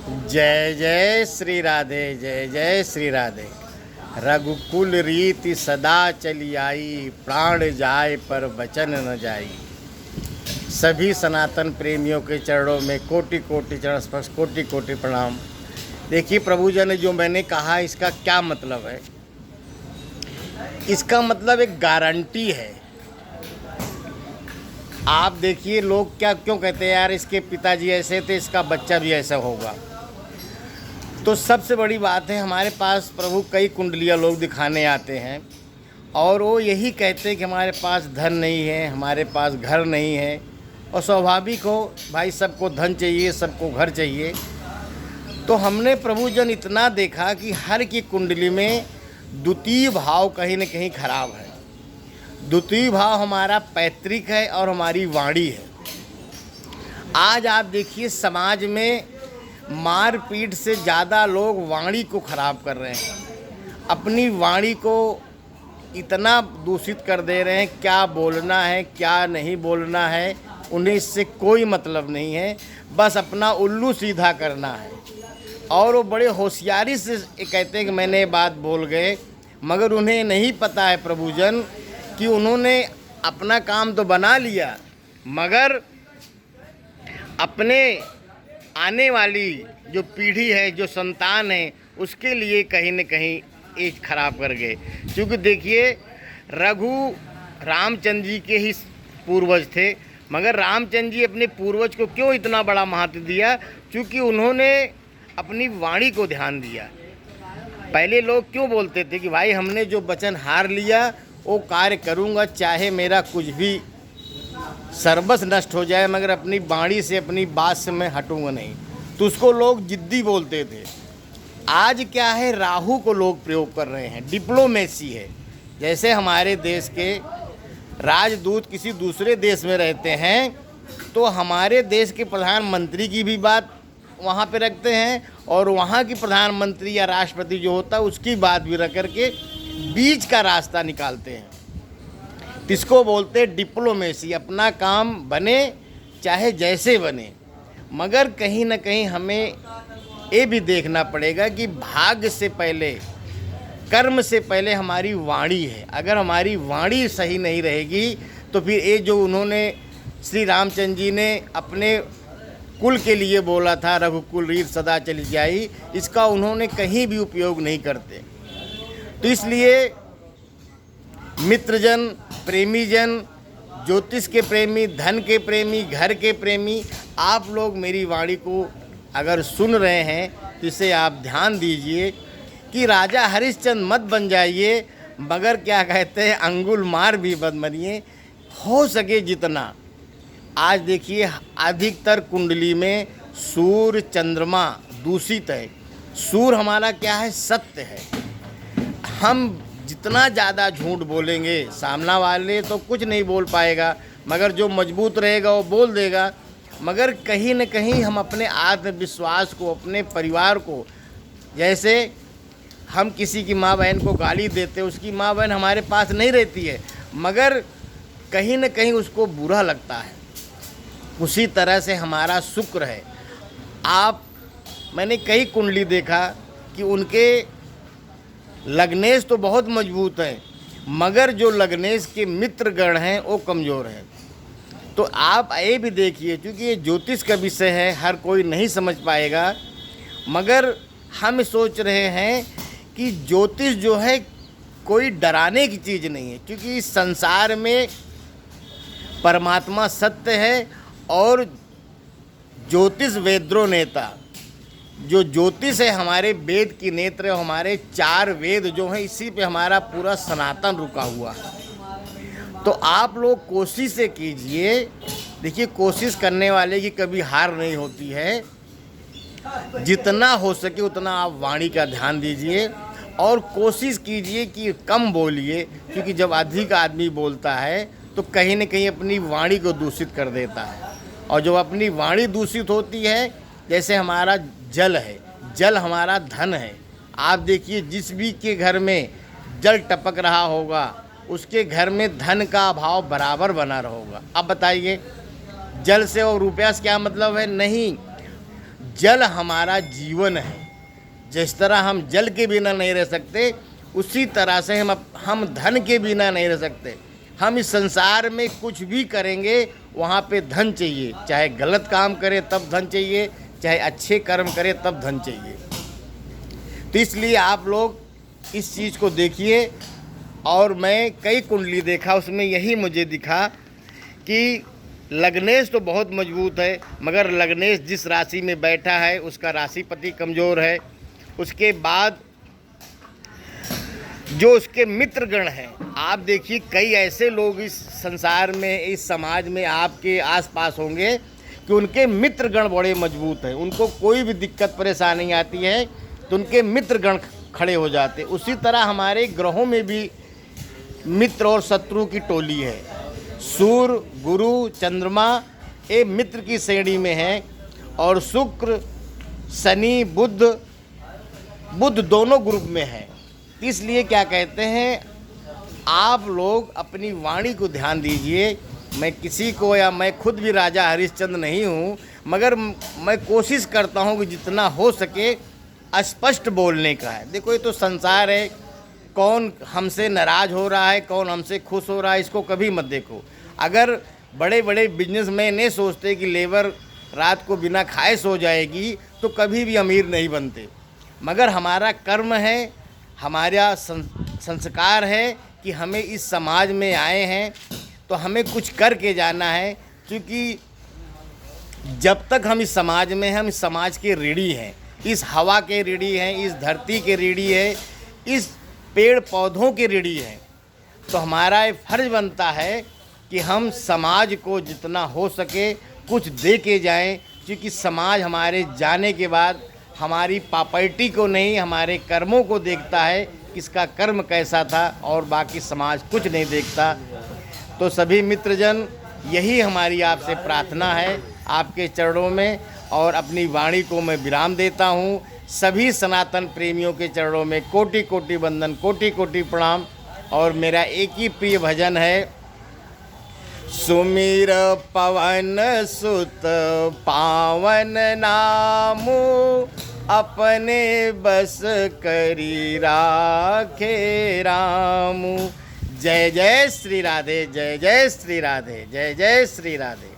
जय जय श्री राधे, जय जय श्री राधे। रघुकुल रीति सदा चली आई, प्राण जाए पर वचन न जाई। सभी सनातन प्रेमियों के चरणों में कोटि कोटि चरण स्पर्श, कोटि कोटि प्रणाम। देखिए प्रभु जन, जो मैंने कहा इसका क्या मतलब है? इसका मतलब एक गारंटी है। आप देखिए लोग क्या क्यों कहते हैं, यार इसके पिताजी ऐसे थे, इसका बच्चा भी ऐसा होगा। तो सबसे बड़ी बात है, हमारे पास प्रभु कई कुंडलियाँ लोग दिखाने आते हैं और वो यही कहते हैं कि हमारे पास धन नहीं है, हमारे पास घर नहीं है। और स्वाभाविक हो भाई, सबको धन चाहिए, सबको घर चाहिए। तो हमने प्रभु जन इतना देखा कि हर की कुंडली में द्वितीय भाव कहीं न कहीं खराब है। द्वितीय भाव हमारा पैतृक है और हमारी वाणी है। आज आप देखिए समाज में मारपीट से ज़्यादा लोग वाणी को ख़राब कर रहे हैं, अपनी वाणी को इतना दूषित कर दे रहे हैं। क्या बोलना है क्या नहीं बोलना है उन्हें इससे कोई मतलब नहीं है, बस अपना उल्लू सीधा करना है। और वो बड़े होशियारी से कहते हैं कि मैंने ये बात बोल गए, मगर उन्हें नहीं पता है प्रभुजन कि उन्होंने अपना काम तो बना लिया, मगर अपने आने वाली जो पीढ़ी है, जो संतान है, उसके लिए कहीं न कहीं एज खराब कर गए। क्योंकि देखिए रघु रामचंद्र जी के ही पूर्वज थे, मगर रामचंद्र जी अपने पूर्वज को क्यों इतना बड़ा महत्व दिया? क्योंकि उन्होंने अपनी वाणी को ध्यान दिया। पहले लोग क्यों बोलते थे कि भाई हमने जो वचन हार लिया वो कार्य करूँगा, चाहे मेरा कुछ भी सर्वस्व नष्ट हो जाए, मगर अपनी वाणी से, अपनी बात से मैं हटूँगा नहीं। तो उसको लोग जिद्दी बोलते थे। आज क्या है, राहु को लोग प्रयोग कर रहे हैं, डिप्लोमेसी है। जैसे हमारे देश के राजदूत किसी दूसरे देश में रहते हैं तो हमारे देश के प्रधानमंत्री की भी बात वहाँ पे रखते हैं और वहाँ की प्रधानमंत्री या राष्ट्रपति जो होता है उसकी बात भी रख करके बीच का रास्ता निकालते हैं। इसको बोलते हैं डिप्लोमेसी। अपना काम बने चाहे जैसे बने, मगर कहीं ना कहीं हमें ये भी देखना पड़ेगा कि भाग्य से पहले, कर्म से पहले हमारी वाणी है। अगर हमारी वाणी सही नहीं रहेगी तो फिर ये जो उन्होंने श्री रामचंद्र जी ने अपने कुल के लिए बोला था, रघुकुल रीत सदा चली जाई, इसका उन्होंने कहीं भी उपयोग नहीं करते। तो इसलिए मित्रजन, प्रेमीजन, ज्योतिष के प्रेमी, धन के प्रेमी, घर के प्रेमी, आप लोग मेरी वाणी को अगर सुन रहे हैं तो इसे आप ध्यान दीजिए कि राजा हरिश्चंद्र मत बन जाइए, मगर क्या कहते हैं, अंगुल मार भी मत बनिए। हो सके जितना। आज देखिए अधिकतर कुंडली में सूर्य चंद्रमा दूषित है। सूर्य हमारा क्या है, सत्य है। हम जितना ज़्यादा झूठ बोलेंगे, सामना वाले तो कुछ नहीं बोल पाएगा, मगर जो मजबूत रहेगा वो बोल देगा। मगर कहीं न कहीं हम अपने आत्मविश्वास को, अपने परिवार को, जैसे हम किसी की माँ बहन को गाली देते, उसकी माँ बहन हमारे पास नहीं रहती है, मगर कहीं न कहीं उसको बुरा लगता है। उसी तरह से हमारा शुक्र है। मैंने कई कुंडली देखा कि उनके लग्नेश तो बहुत मजबूत हैं, मगर जो लग्नेश के मित्रगण हैं वो कमज़ोर हैं। तो आप ये भी देखिए, क्योंकि ये ज्योतिष का विषय है, हर कोई नहीं समझ पाएगा, मगर हम सोच रहे हैं कि ज्योतिष जो है कोई डराने की चीज़ नहीं है। क्योंकि इस संसार में परमात्मा सत्य है और ज्योतिष वेद्रो नेता। जो ज्योतिष है हमारे वेद की नेत्र है, हमारे 4 वेद जो हैं, इसी पे हमारा पूरा सनातन रुका हुआ है। तो आप लोग कोशिश से कीजिए। देखिए कोशिश करने वाले की कभी हार नहीं होती है। जितना हो सके उतना आप वाणी का ध्यान दीजिए और कोशिश कीजिए कि कम बोलिए, क्योंकि जब अधिक आदमी बोलता है तो कहीं न कहीं अपनी वाणी को दूषित कर देता है। और जब अपनी वाणी दूषित होती है, जैसे हमारा जल है, जल हमारा धन है। आप देखिए जिस भी के घर में जल टपक रहा होगा उसके घर में धन का अभाव बराबर बना रहेगा। अब बताइए जल से और रुपया से क्या मतलब है? नहीं, जल हमारा जीवन है। जिस तरह हम जल के बिना नहीं रह सकते, उसी तरह से हम धन के बिना नहीं रह सकते। हम इस संसार में कुछ भी करेंगे वहाँ पे धन चाहिए, चाहे गलत काम करें तब धन चाहिए, चाहे अच्छे कर्म करें तब धन चाहिए। तो इसलिए आप लोग इस चीज़ को देखिए। और मैं कई कुंडली देखा, उसमें यही मुझे दिखा कि लग्नेश तो बहुत मजबूत है, मगर लग्नेश जिस राशि में बैठा है उसका राशिपति कमज़ोर है। उसके बाद जो उसके मित्रगण हैं, आप देखिए कई ऐसे लोग इस संसार में, इस समाज में आपके आसपास होंगे कि उनके मित्रगण बड़े मजबूत हैं। उनको कोई भी दिक्कत परेशानी आती है तो उनके मित्रगण खड़े हो जाते हैं। उसी तरह हमारे ग्रहों में भी मित्र और शत्रु की टोली है। सूर्य, गुरु, चंद्रमा ये मित्र की श्रेणी में हैं, और शुक्र, शनि, बुध दोनों ग्रुप में हैं। इसलिए क्या कहते हैं, आप लोग अपनी वाणी को ध्यान दीजिए। मैं किसी को, या मैं खुद भी राजा हरिश्चंद्र नहीं हूँ, मगर मैं कोशिश करता हूँ कि जितना हो सके स्पष्ट बोलने का है। देखो ये तो संसार है, कौन हमसे नाराज़ हो रहा है, कौन हमसे खुश हो रहा है, इसको कभी मत देखो। अगर बड़े बड़े बिजनेसमैन नहीं सोचते कि लेबर रात को बिना खाए सो जाएगी, तो कभी भी अमीर नहीं बनते। मगर हमारा कर्म है, हमारा संस्कार है कि हमें इस समाज में आए हैं तो हमें कुछ करके जाना है। क्योंकि जब तक हम इस समाज में हैं, हम इस समाज के ऋणी हैं, इस हवा के ऋणी हैं, इस धरती के ऋणी है, इस पेड़ पौधों के ऋणी हैं। तो हमारा ये फर्ज बनता है कि हम समाज को जितना हो सके कुछ दे के जाएँ। क्योंकि समाज हमारे जाने के बाद हमारी प्रॉपर्टी को नहीं, हमारे कर्मों को देखता है, किसका कर्म कैसा था, और बाकी समाज कुछ नहीं देखता। तो सभी मित्रजन, यही हमारी आपसे प्रार्थना है आपके चरणों में, और अपनी वाणी को मैं विराम देता हूँ। सभी सनातन प्रेमियों के चरणों में कोटि कोटि वंदन, कोटि कोटि प्रणाम। और मेरा एक ही प्रिय भजन है, सुमिर पवन सुत पावन नामु, अपने बस करी राखे रामू। जय जय श्री राधे, जय जय श्री राधे, जय जय श्री राधे।